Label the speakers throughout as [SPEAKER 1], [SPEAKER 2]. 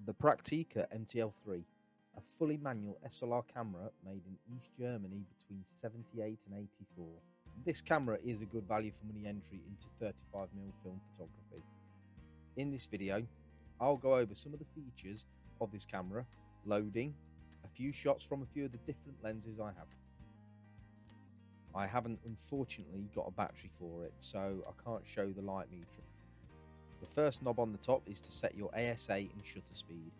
[SPEAKER 1] The Praktica MTL3, a fully manual SLR camera made in East Germany between 78 and 84. This camera is a good value for money entry into 35mm film photography. In this video, I'll go over some of the features of this camera, loading, a few shots from a few of the different lenses I have. I haven't unfortunately got a battery for it, so I can't show the light meter. The first knob on the top is to set your ASA and shutter speed.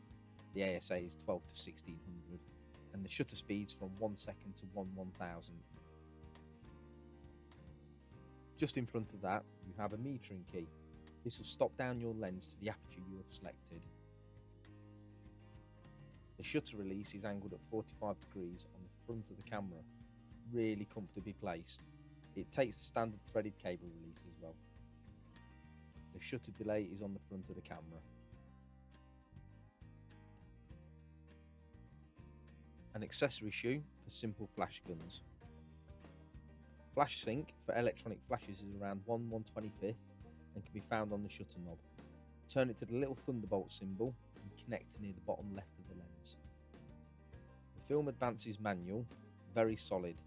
[SPEAKER 1] The ASA is 12 to 1600 and the shutter speeds from 1 second to 1/1000. Just in front of that, you have a metering key. This will stop down your lens to the aperture you have selected. The shutter release is angled at 45 degrees on the front of the camera, really comfortably placed. It takes the standard threaded cable release as well. The shutter delay is on the front of the camera. An accessory shoe for simple flash guns. Flash sync for electronic flashes is around 1/125th and can be found on the shutter knob. Turn it to the little thunderbolt symbol and connect near the bottom left of the lens. The film advances manual, very solid.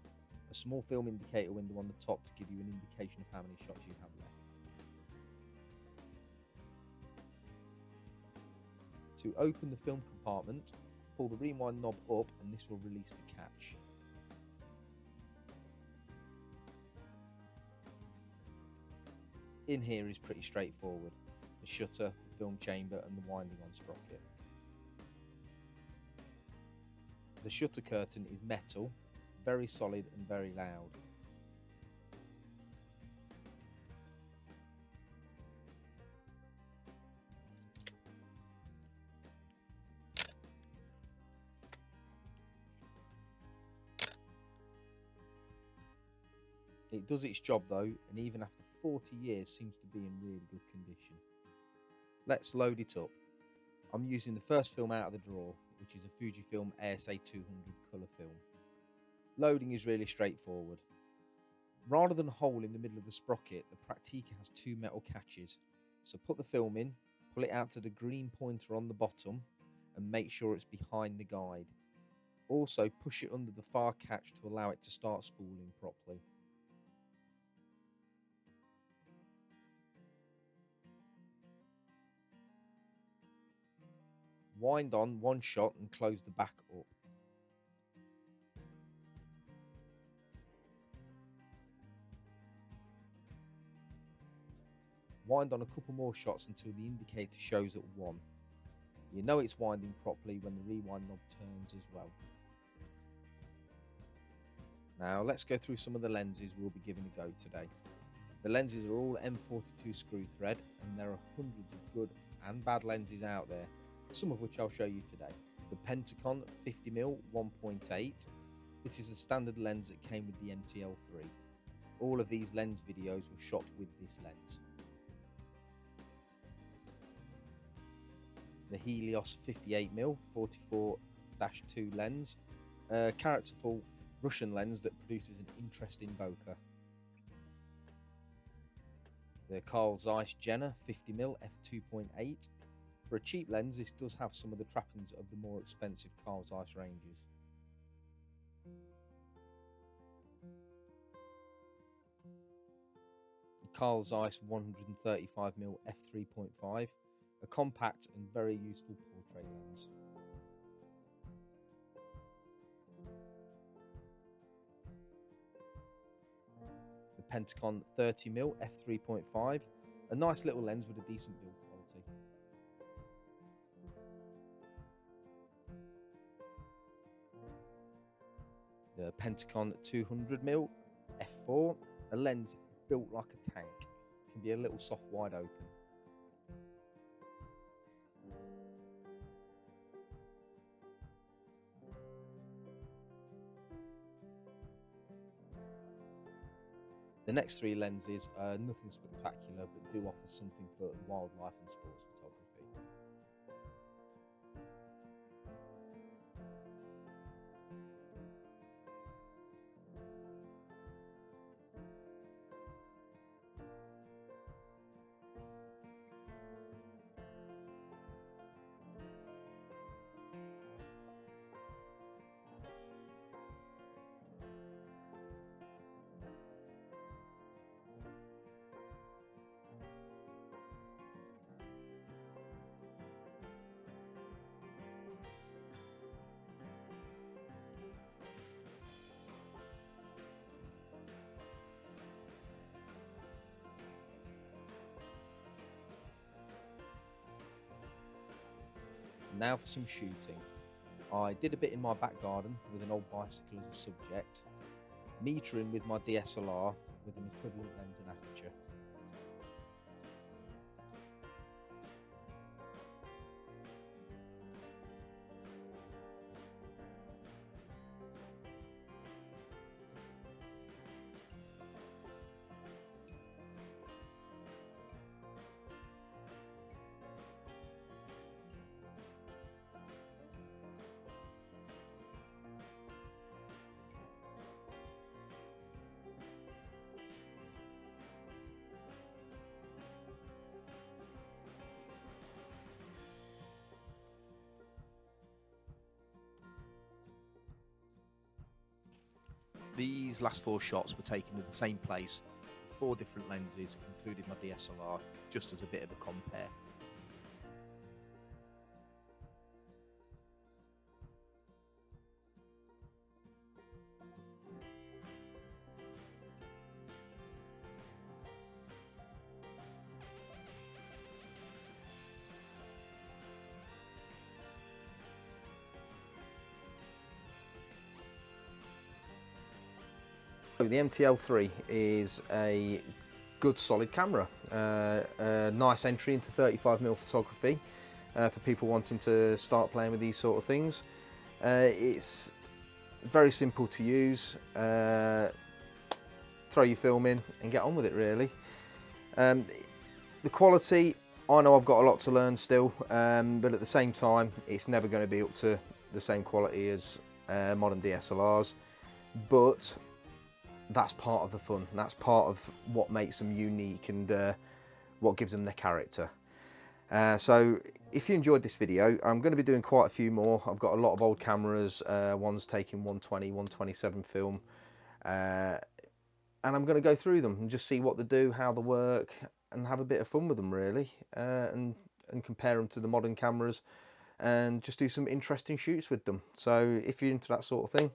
[SPEAKER 1] A small film indicator window on the top to give you an indication of how many shots you have left. To open the film compartment, pull the rewind knob up and this will release the catch. In here is pretty straightforward. The shutter, the film chamber and the winding on sprocket. The shutter curtain is metal, very solid and very loud. It does its job though, and even after 40 years seems to be in really good condition. Let's load it up. I'm using the first film out of the drawer, which is a Fujifilm ASA 200 colour film. Loading is really straightforward. Rather than a hole in the middle of the sprocket, the Praktica has two metal catches. So put the film in, pull it out to the green pointer on the bottom and make sure it's behind the guide. Also push it under the far catch to allow it to start spooling properly. Wind on one shot and close the back up. Wind on a couple more shots until the indicator shows at 1. You know it's winding properly when the rewind knob turns as well. Now let's go through some of the lenses we'll be giving a go today. The lenses are all M42 screw thread and there are hundreds of good and bad lenses out there, some of which I'll show you today. The Pentacon 50mm 1.8. This is the standard lens that came with the MTL3. All of these lens videos were shot with this lens. The Helios 58mm 44-2 lens, a characterful Russian lens that produces an interesting bokeh. The Carl Zeiss Jenner 50mm f2.8. For a cheap lens, this does have some of the trappings of the more expensive Carl Zeiss ranges. The Carl Zeiss 135mm f3.5, a compact and very useful portrait lens. The Pentacon 30mm f3.5, a nice little lens with a decent build quality. The Pentacon 200mm f4, a lens built like a tank, can be a little soft wide open. The next three lenses are nothing spectacular but do offer something for wildlife and sports photography. Now for some shooting. I did a bit in my back garden with an old bicycle as a subject, metering with my DSLR with an equivalent lens and aperture. These last 4 shots were taken in the same place, with 4 different lenses, including my DSLR, just as a bit of a compare. The MTL3 is a good solid camera, a nice entry into 35mm photography for people wanting to start playing with these sort of things. It's very simple to use, throw your film in and get on with it really. The quality, I know I've got a lot to learn still, but at the same time it's never going to be up to the same quality as modern DSLRs, but that's part of the fun. That's part of what makes them unique and what gives them their character. So if you enjoyed this video, I'm going to be doing quite a few more. I've got a lot of old cameras, one's taking 120, 127 film, and I'm going to go through them and just see what they do, how they work, and have a bit of fun with them really, and compare them to the modern cameras and just do some interesting shoots with them. So if you're into that sort of thing,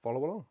[SPEAKER 1] follow along.